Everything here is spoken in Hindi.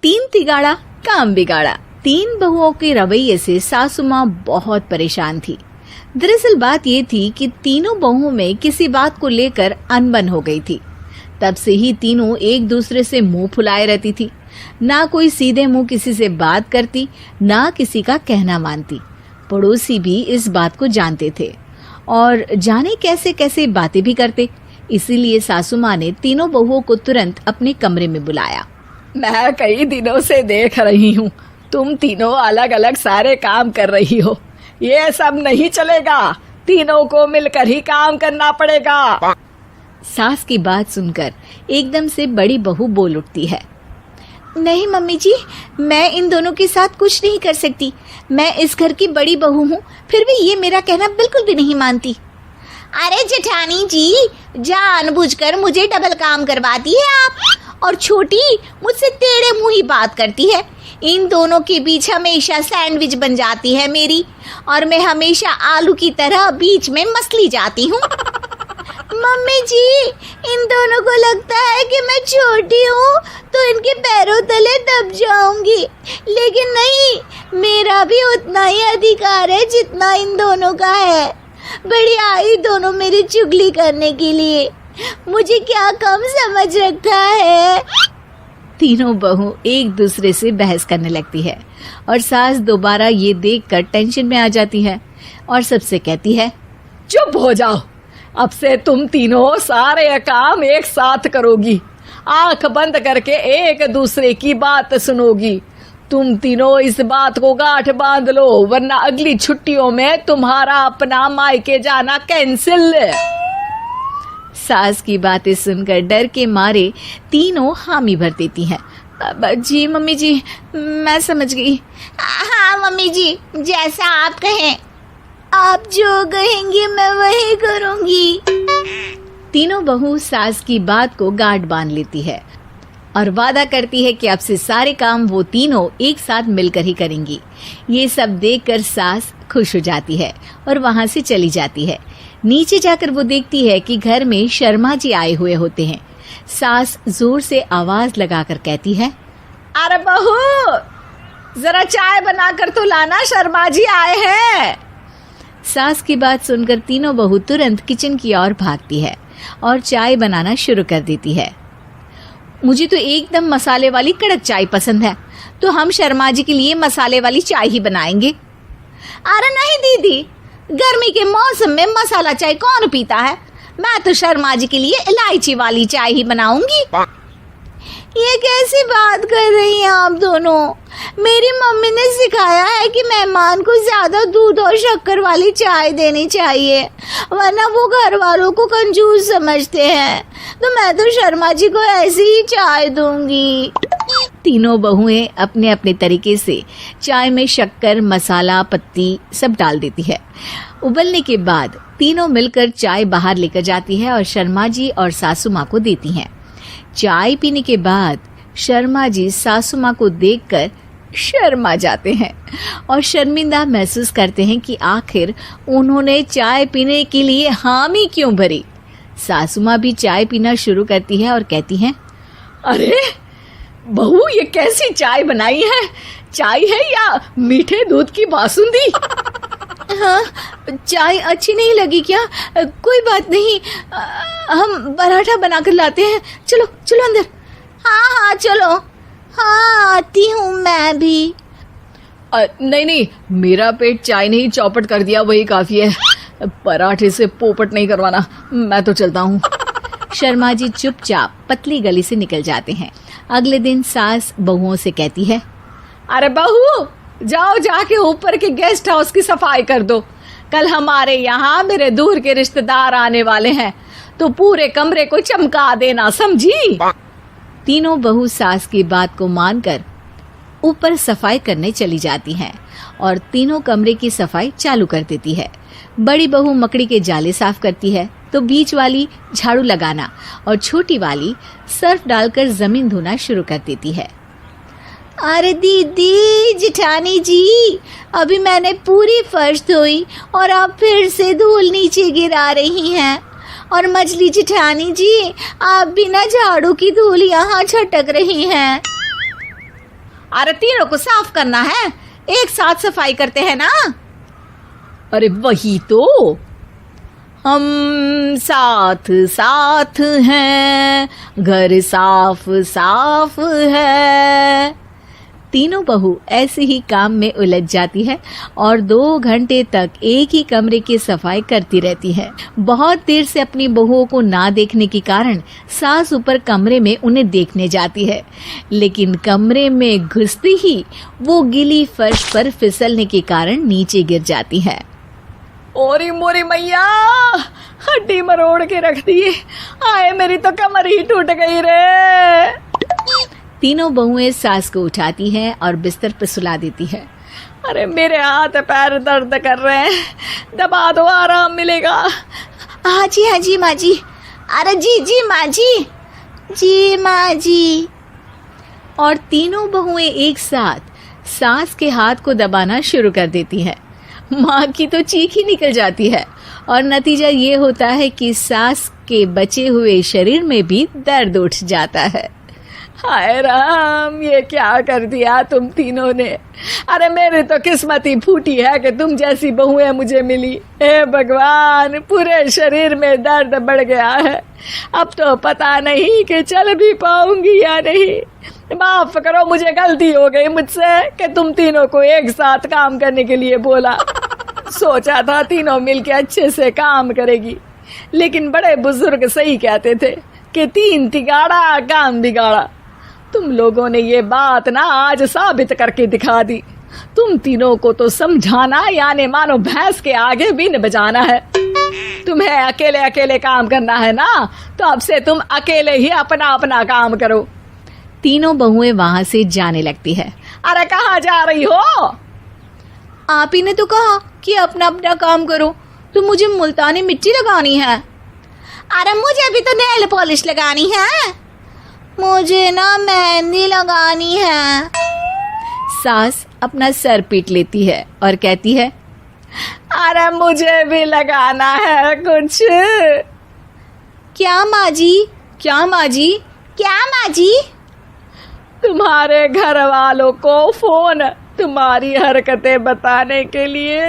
तीन तिगाड़ा काम बिगाड़ा। तीन बहुओं के रवैये से सासू माँ बहुत परेशान थी। दरअसल बात ये थी कि तीनों बहुओं में किसी बात को लेकर अनबन हो गई थी। तब से ही तीनों एक दूसरे से मुंह फुलाए रहती थी। ना कोई सीधे मुंह किसी से बात करती, ना किसी का कहना मानती। पड़ोसी भी इस बात को जानते थे और जाने कैसे कैसे बातें भी करते। इसीलिए सासू माँ ने तीनों बहुओं को तुरंत अपने कमरे में बुलाया। मैं कई दिनों से देख रही हूँ, तुम तीनों अलग अलग सारे काम कर रही हो। ये सब नहीं चलेगा, तीनों को मिलकर ही काम करना पड़ेगा। सास की बात सुनकर एकदम से बड़ी बहू बोल उठती है। नहीं मम्मी जी, मैं इन दोनों के साथ कुछ नहीं कर सकती। मैं इस घर की बड़ी बहू हूँ, फिर भी ये मेरा कहना बिल्कुल भी नहीं मानती। अरे जेठानी जी, जानबूझकर मुझे डबल काम करवाती है आप, और छोटी मुझसे टेढ़े मुंह ही बात करती है। इन दोनों के बीच हमेशा सैंडविच बन जाती है मेरी, और मैं हमेशा आलू की तरह बीच में मसली जाती हूँ। मम्मी जी, इन दोनों को लगता है कि मैं छोटी हूँ तो इनके पैरों तले दब जाऊंगी, लेकिन नहीं, मेरा भी उतना ही अधिकार है जितना इन दोनों का है। बड़ी आई दोनों मेरी चुगली करने के लिए, मुझे क्या कम समझ रखा है। तीनों बहू एक दूसरे से बहस करने लगती है और सास दोबारा ये देखकर टेंशन में आ जाती है और सबसे कहती है, चुप हो जाओ, अब से तुम तीनों सारे काम एक साथ करोगी, आंख बंद करके एक दूसरे की बात सुनोगी। तुम तीनों इस बात को गांठ बांध लो, वरना अगली छुट्टियों में तुम्हारा अपना मायके जाना कैंसिल। सास की बातें सुनकर डर के मारे तीनों हामी भर देती हैं। जी मम्मी जी, मैं समझ गई। हाँ मम्मी जी, जैसा आप कहें, आप जो कहेंगी मैं वही करूंगी। तीनों बहू सास की बात को गांठ बांध लेती है और वादा करती है कि अब से सारे काम वो तीनों एक साथ मिलकर ही करेंगी। ये सब देखकर सास खुश हो जाती है और वहां से चली जाती है। नीचे जाकर वो देखती है कि घर में शर्मा जी आए हुए होते हैं। सास जोर से आवाज लगाकर कहती है, अरे बहू, जरा चाय बनाकर तो लाना, शर्मा जी आए हैं। सास की बात सुनकर तीनों बहू तुरंत किचन की ओर भागती है और चाय बनाना शुरू कर देती है। मुझे तो एकदम मसाले वाली कड़क चाय पसंद है, तो हम शर्मा जी के लिए मसाले वाली चाय ही बनाएंगे। अरे नहीं दीदी, गर्मी के मौसम में मसाला चाय कौन पीता है? मैं तो शर्मा जी के लिए इलायची वाली चाय ही बनाऊंगी। ये कैसी बात कर रही हैं आप दोनों? मेरी मम्मी ने सिखाया है कि मेहमान को ज्यादा दूध और शक्कर वाली चाय देनी चाहिए, वरना वो घर वालों को कंजूस समझते हैं। तो मैं तो शर्मा जी को ऐसी ही चाय दूंगी। तीनों बहुएं अपने अपने तरीके से चाय में शक्कर, मसाला, पत्ती सब डाल देती है। उबलने के बाद तीनों मिलकर चाय बाहर लेकर जाती है और शर्मा जी और सासू माँ को देती हैं। चाय पीने के बाद शर्मा जी सासू माँ को देखकर शर्मा जाते हैं और शर्मिंदा महसूस करते हैं कि आखिर उन्होंने चाय पीने के लिए हामी क्यों भरी। सासू माँ भी चाय पीना शुरू करती है और कहती हैं, अरे बहू, ये कैसी चाय बनाई है? चाय है या मीठे दूध की बासुंदी? हाँ, चाय अच्छी नहीं लगी क्या? कोई बात नहीं, हम पराठा बनाकर लाते हैं। चलो चलो अंदर। हाँ चलो। हाँ, आती हूँ मैं भी। नहीं, मेरा पेट चाय ने ही चौपट कर दिया, वही काफी है। पराठे से पोपट नहीं करवाना, मैं तो चलता हूँ। शर्मा जी चुपचाप पतली गली से निकल जाते हैं। अगले दिन सास बहुओं से कहती है, अरे बहू, जाओ जाके ऊपर के गेस्ट हाउस की सफाई कर दो। कल हमारे यहाँ मेरे दूर के रिश्तेदार आने वाले हैं, तो पूरे कमरे को चमका देना, समझी? तीनों बहू सास की बात को मानकर ऊपर सफाई करने चली जाती हैं और तीनों कमरे की सफाई चालू कर देती है। बड़ी बहू मकड़ी के जाले साफ करती है, तो बीच वाली झाड़ू लगाना और छोटी वाली सर्फ डालकर जमीन धोना शुरू कर देती है। अरे दीदी, जेठानी जी, अभी मैंने पूरी फर्श धोई और आप फिर से धूल नीचे गिरा रही हैं। और मछली जेठानी जी, आप बिना झाड़ू की धूल यहाँ छटक रही हैं। अरे तीनों को साफ करना है, एक साथ सफाई करते हैं ना। अरे वही तो, हम साथ साथ हैं, घर साफ साफ है। तीनों बहू ऐसे ही काम में उलझ जाती है और 2 घंटे तक एक ही कमरे की सफाई करती रहती है। बहुत देर से अपनी बहुओं को ना देखने के कारण सास ऊपर कमरे में उन्हें देखने जाती है, लेकिन कमरे में घुसती ही वो गीली फर्श पर फिसलने के कारण नीचे गिर जाती है। ओरी मोरी मैया, हड्डी मरोड़ के रख दी। आए मेरी तो कमर ही टूट गई रे। तीनों बहुएं सास को उठाती हैं और बिस्तर पर सुला देती है। अरे मेरे हाथ पैर दर्द कर रहे हैं, दबा दो आराम मिलेगा। हाँ जी माँ जी। अरे जी माँ जी माँ जी। और तीनों बहुएं एक साथ सास के हाथ को दबाना शुरू कर देती हैं। माँ की तो चीख ही निकल जाती है और नतीजा ये होता है कि सास के बचे हुए शरीर में भी दर्द उठ जाता है। हाय राम, ये क्या कर दिया तुम तीनों ने। अरे मेरी तो किस्मत ही फूटी है कि तुम जैसी बहुएं मुझे मिली। हे भगवान, पूरे शरीर में दर्द बढ़ गया है। अब तो पता नहीं कि चल भी पाऊंगी या नहीं। माफ करो, मुझे गलती हो गई मुझसे कि तुम तीनों को एक साथ काम करने के लिए बोला। सोचा था तीनों मिलके अच्छे से काम करेगी, लेकिन बड़े बुजुर्ग सही कहते थे कि 3 तिगाड़ा काम बिगाड़ा। तुम लोगों ने ये बात ना आज साबित करके दिखा दी। तुम तीनों को तो समझाना यानी मानो भैंस के आगे बीन बजाना है। तुम्हें अकेले अकेले काम करना है ना, तो अब से तुम अकेले ही अपना अपना काम करो। तीनों बहुएं वहां से जाने लगती है। अरे कहाँ जा रही हो? आप ही ने तो कहा कि अपना अपना काम तो मुझे मुल्तानी मिट्टी लगानी है। अरे मुझे भी तो नेल पॉलिश लगानी है, मुझे ना मेहंदी लगानी है। सास अपना सर पीट लेती है और कहती है, अरे मुझे भी लगाना है कुछ। क्या माँ जी? क्या माँ जी? क्या माँ जी? तुम्हारे घर वालों को फोन तुम्हारी हरकतें बताने के लिए।